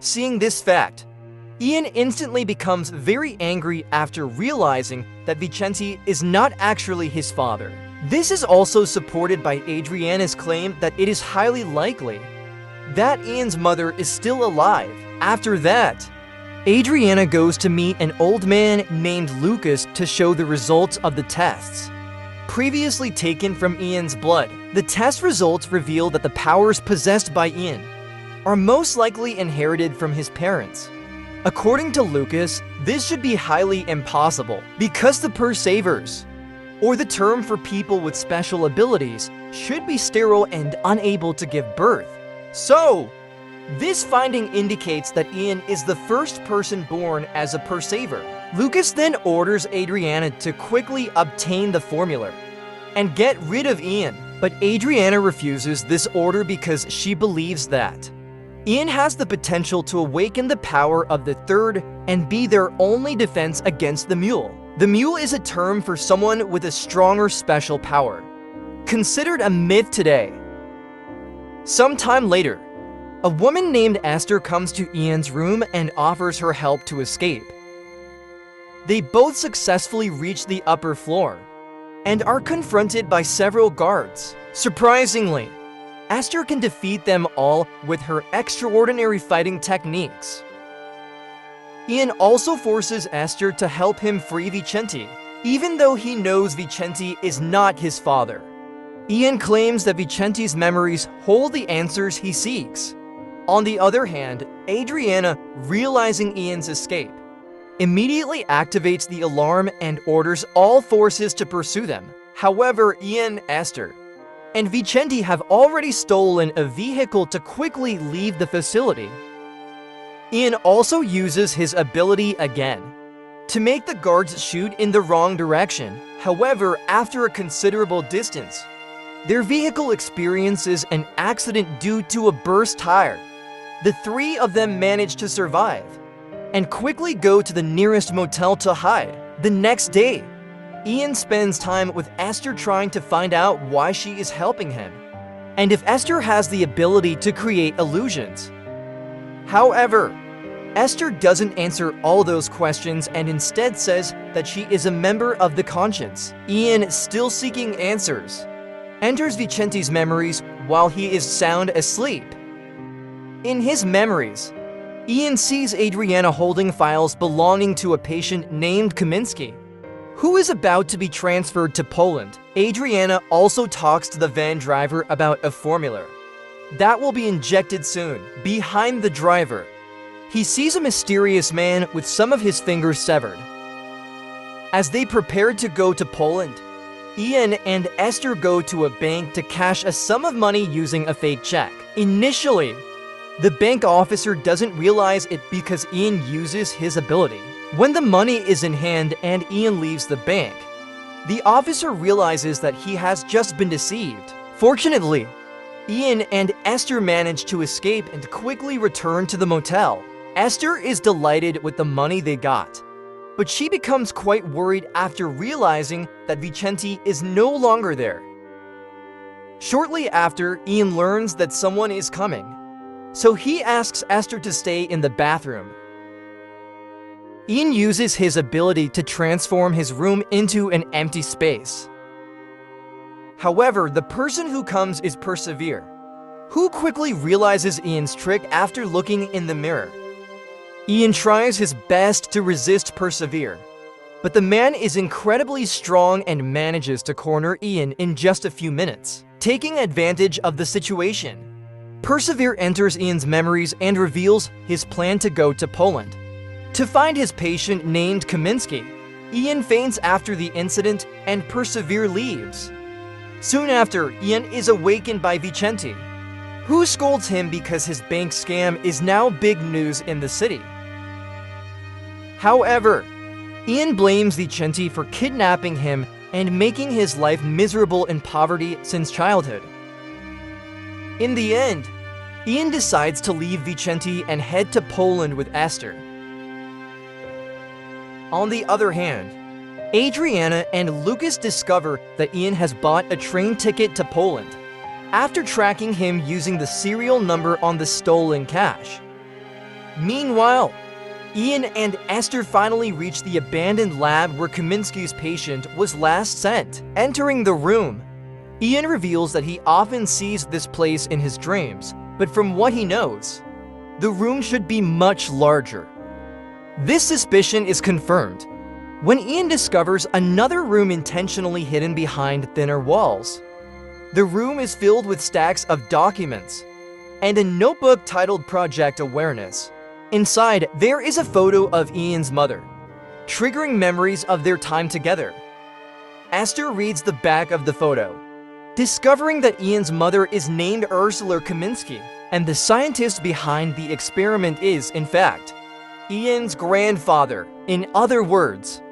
Seeing this fact, Ian instantly becomes very angry after realizing that Vicente is not actually his father. This is also supported by Adriana's claim that it is highly likely that Ian's mother is still alive. After that, Adriana goes to meet an old man named Lucas to show the results of the tests previously taken from Ian's blood. The test results reveal that the powers possessed by Ian are most likely inherited from his parents. According to Lucas, this should be highly impossible because the persavers, or the term for people with special abilities, should be sterile and unable to give birth. So, this finding indicates that Ian is the first person born as a persaver. Lucas then orders Adriana to quickly obtain the formula and get rid of Ian, but Adriana refuses this order because she believes that Ian has the potential to awaken the power of the third and be their only defense against the mule. The mule is a term for someone with a stronger special power, considered a myth today. Sometime later, a woman named Esther comes to Ian's room and offers her help to escape. They both successfully reach the upper floor and are confronted by several guards. Surprisingly, Esther can defeat them all with her extraordinary fighting techniques. Ian also forces Esther to help him free Vicente, even though he knows Vicente is not his father. Ian claims that Vicente's memories hold the answers he seeks. On the other hand, Adriana, realizing Ian's escape, immediately activates the alarm and orders all forces to pursue them. However, Ian, Esther, and Vicente have already stolen a vehicle to quickly leave the facility. Ian also uses his ability again to make the guards shoot in the wrong direction. However, after a considerable distance, their vehicle experiences an accident due to a burst tire. The three of them manage to survive and quickly go to the nearest motel to hide. The next day, Ian spends time with Esther trying to find out why she is helping him and if Esther has the ability to create illusions. However, Esther doesn't answer all those questions and instead says that she is a member of the Conscience. Ian, still seeking answers, enters Vicente's memories while he is sound asleep. In his memories, Ian sees Adriana holding files belonging to a patient named Kaminsky, who is about to be transferred to Poland. Adriana also talks to the van driver about a formula that will be injected soon. Behind the driver, he sees a mysterious man with some of his fingers severed. As they prepare to go to Poland, Ian and Esther go to a bank to cash a sum of money using a fake check. Initially, the bank officer doesn't realize it because Ian uses his ability. When the money is in hand and Ian leaves the bank, the officer realizes that he has just been deceived. Fortunately, Ian and Esther manage to escape and quickly return to the motel. Esther is delighted with the money they got, but she becomes quite worried after realizing that Vicente is no longer there. Shortly after, Ian learns that someone is coming, so he asks Esther to stay in the bathroom. Ian uses his ability to transform his room into an empty space. However, the person who comes is Persevere, who quickly realizes Ian's trick after looking in the mirror. Ian tries his best to resist Persevere, but the man is incredibly strong and manages to corner Ian in just a few minutes. Taking advantage of the situation, Persevere enters Ian's memories and reveals his plan to go to Poland to find his patient named Kaminsky. Ian faints after the incident and Persevere leaves. Soon after, Ian is awakened by Vicente, who scolds him because his bank scam is now big news in the city. However, Ian blames Vicente for kidnapping him and making his life miserable in poverty since childhood. In the end, Ian decides to leave Vicente and head to Poland with Esther. On the other hand, Adriana and Lucas discover that Ian has bought a train ticket to Poland after tracking him using the serial number on the stolen cash. Meanwhile, Ian and Esther finally reach the abandoned lab where Kaminsky's patient was last sent. Entering the room, Ian reveals that he often sees this place in his dreams, but from what he knows, the room should be much larger. This suspicion is confirmed when Ian discovers another room intentionally hidden behind thinner walls. The room is filled with stacks of documents and a notebook titled Project Awareness. Inside, there is a photo of Ian's mother, triggering memories of their time together. Esther reads the back of the photo, discovering that Ian's mother is named Ursula Kaminsky, and the scientist behind the experiment is, in fact, Ian's grandfather. In other words,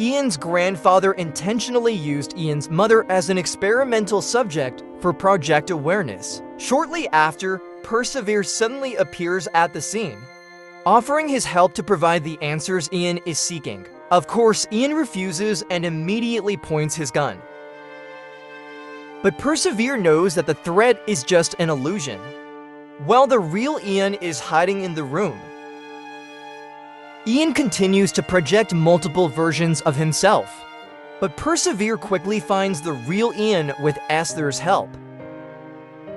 Ian's grandfather intentionally used Ian's mother as an experimental subject for Project Awareness. Shortly after, Persevere suddenly appears at the scene, offering his help to provide the answers Ian is seeking. Of course, Ian refuses and immediately points his gun. But Persevere knows that the threat is just an illusion, while the real Ian is hiding in the room. Ian continues to project multiple versions of himself, but Persevere quickly finds the real Ian with Esther's help.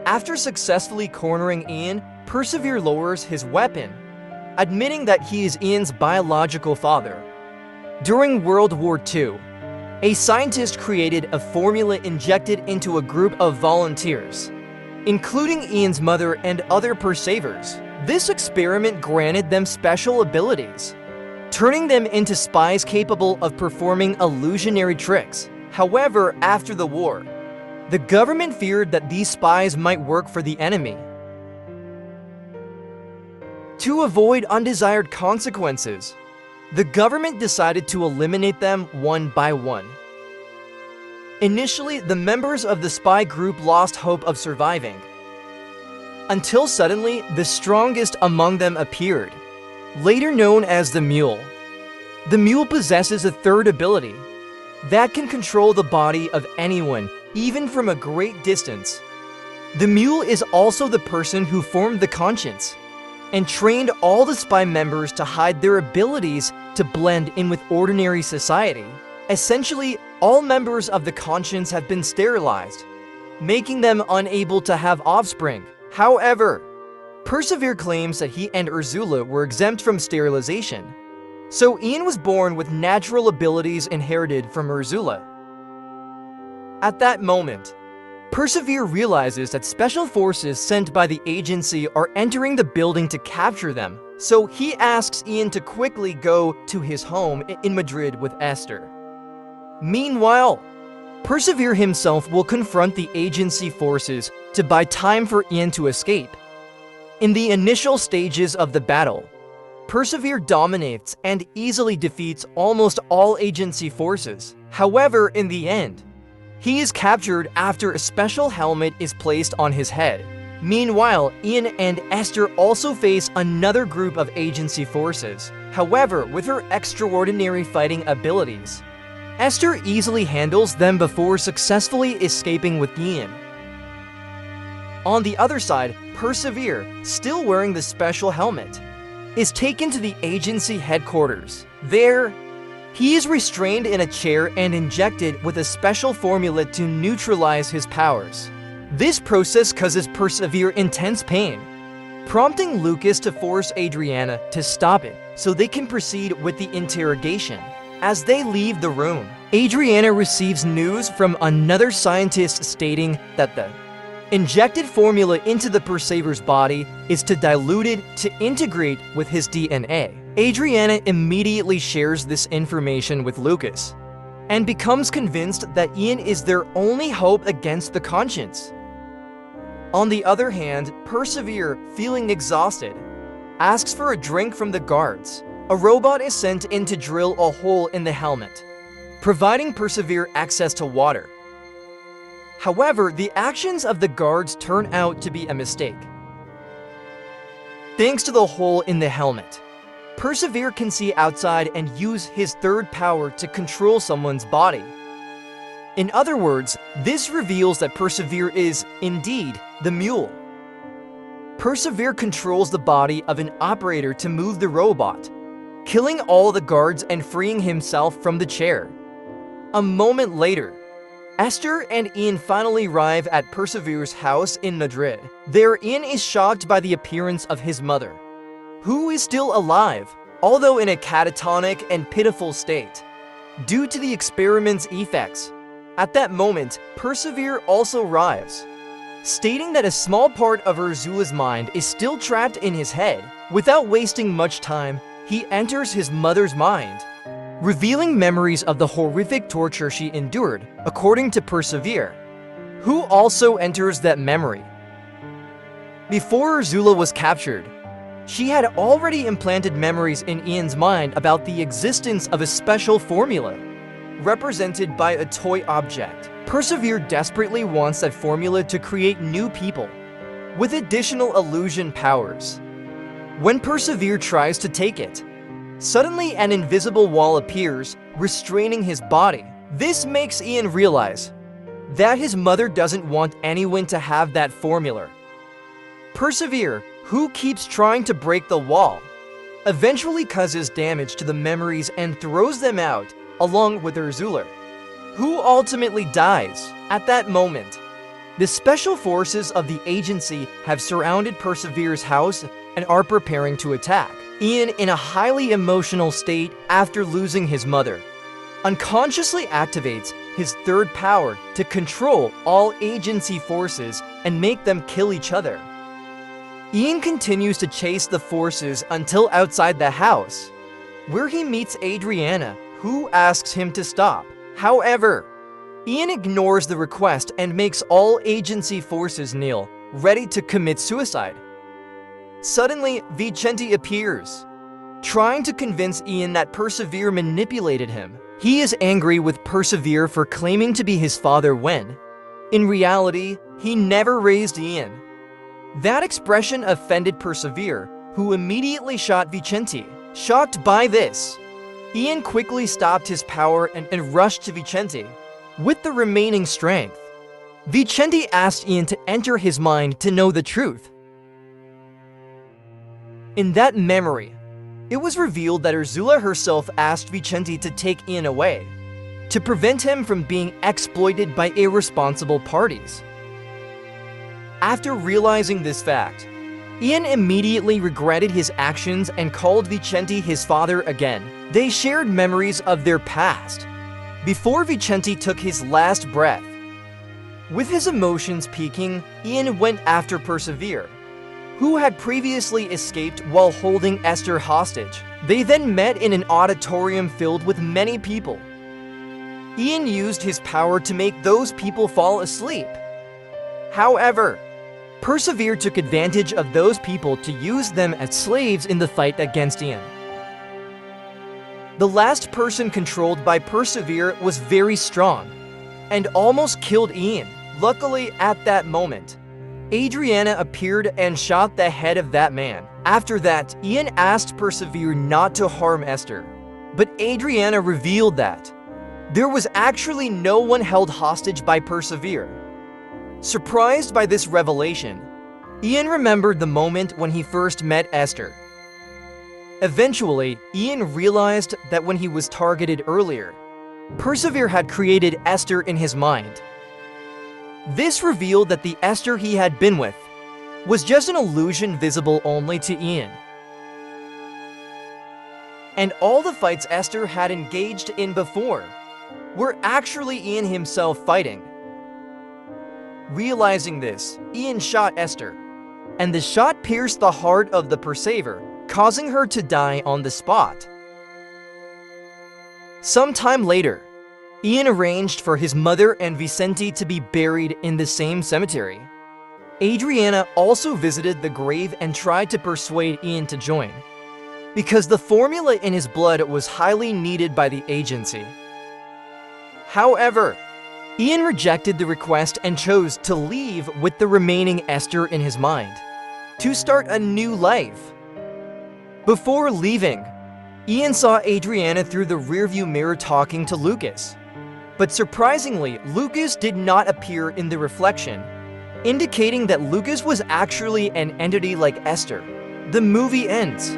After successfully cornering Ian, Persevere lowers his weapon, admitting that he is Ian's biological father. During World War II, a scientist created a formula injected into a group of volunteers, including Ian's mother and other Perseverers. This experiment granted them special abilities, turning them into spies capable of performing illusionary tricks. However, after the war, the government feared that these spies might work for the enemy. To avoid undesired consequences, the government decided to eliminate them one by one. Initially, the members of the spy group lost hope of surviving, until suddenly the strongest among them appeared, later known as the Mule. The Mule possesses a third ability that can control the body of anyone, even from a great distance. The Mule is also the person who formed the Conscience and trained all the spy members to hide their abilities to blend in with ordinary society. Essentially, all members of the Conscience have been sterilized, making them unable to have offspring. However, Persevere claims that he and Ursula were exempt from sterilization, so Ian was born with natural abilities inherited from Ursula. At that moment, Persevere realizes that special forces sent by the agency are entering the building to capture them, so he asks Ian to quickly go to his home in Madrid with Esther. Meanwhile, Persevere himself will confront the agency forces to buy time for Ian to escape. In the initial stages of the battle, Persevere dominates and easily defeats almost all agency forces. However, in the end, he is captured after a special helmet is placed on his head. Meanwhile, Ian and Esther also face another group of agency forces. However, with her extraordinary fighting abilities, Esther easily handles them before successfully escaping with Ian. On the other side, Persevere, still wearing the special helmet, is taken to the agency headquarters. There, he is restrained in a chair and injected with a special formula to neutralize his powers. This process causes Persevere intense pain, prompting Lucas to force Adriana to stop it so they can proceed with the interrogation. As they leave the room, Adriana receives news from another scientist stating that the injected formula into the Persever's body is to dilute it to integrate with his DNA. Adriana immediately shares this information with Lucas and becomes convinced that Ian is their only hope against the Conscience. On the other hand, Persevere, feeling exhausted, asks for a drink from the guards. A robot is sent in to drill a hole in the helmet, providing Persevere access to water. However, the actions of the guards turn out to be a mistake. Thanks to the hole in the helmet, Persevere can see outside and use his third power to control someone's body. In other words, this reveals that Persevere is, indeed, the Mule. Persevere controls the body of an operator to move the robot, killing all the guards and freeing himself from the chair. A moment later, Esther and Ian finally arrive at Persevere's house in Madrid. There, Ian is shocked by the appearance of his mother, who is still alive, although in a catatonic and pitiful state, due to the experiment's effects. At that moment, Persevere also arrives, stating that a small part of Ursula's mind is still trapped in his head. Without wasting much time, he enters his mother's mind, revealing memories of the horrific torture she endured, according to Persevere, who also enters that memory. Before Ursula was captured, she had already implanted memories in Ian's mind about the existence of a special formula, represented by a toy object. Persevere desperately wants that formula to create new people, with additional illusion powers. When Persevere tries to take it, suddenly an invisible wall appears, restraining his body. This makes Ian realize that his mother doesn't want anyone to have that formula. Persevere, who keeps trying to break the wall, eventually causes damage to the memories and throws them out, along with Ursula, who ultimately dies. At that moment, the special forces of the agency have surrounded Persevere's house and are preparing to attack. Ian, in a highly emotional state after losing his mother, unconsciously activates his third power to control all agency forces and make them kill each other. Ian continues to chase the forces until outside the house, where he meets Adriana, who asks him to stop. However, Ian ignores the request and makes all agency forces kneel, ready to commit suicide. Suddenly, Vicente appears, trying to convince Ian that Persevere manipulated him. He is angry with Persevere for claiming to be his father when, in reality, he never raised Ian. That expression offended Persevere, who immediately shot Vicente. Shocked by this, Ian quickly stopped his power and rushed to Vicente. With the remaining strength, Vicente asked Ian to enter his mind to know the truth. In that memory, it was revealed that Ursula herself asked Vicente to take Ian away, to prevent him from being exploited by irresponsible parties. After realizing this fact, Ian immediately regretted his actions and called Vicente his father again. They shared memories of their past, before Vicente took his last breath. With his emotions peaking, Ian went after Persevere, who had previously escaped while holding Esther hostage. They then met in an auditorium filled with many people. Ian used his power to make those people fall asleep. However, Persevere took advantage of those people to use them as slaves in the fight against Ian. The last person controlled by Persevere was very strong, and almost killed Ian. Luckily, at that moment, Adriana appeared and shot the head of that man. After that, Ian asked Persevere not to harm Esther, but Adriana revealed that there was actually no one held hostage by Persevere. Surprised by this revelation, Ian remembered the moment when he first met Esther. Eventually, Ian realized that when he was targeted earlier, Persevere had created Esther in his mind. This revealed that the Esther he had been with was just an illusion visible only to Ian. And all the fights Esther had engaged in before were actually Ian himself fighting. Realizing this, Ian shot Esther, and the shot pierced the heart of the Persever, causing her to die on the spot. Sometime later, Ian arranged for his mother and Vicente to be buried in the same cemetery. Adriana also visited the grave and tried to persuade Ian to join, because the formula in his blood was highly needed by the agency. However, Ian rejected the request and chose to leave with the remaining Esther in his mind, to start a new life. Before leaving, Ian saw Adriana through the rearview mirror talking to Lucas. But surprisingly, Lucas did not appear in the reflection. indicating that Lucas was actually an entity like Esther. The movie ends.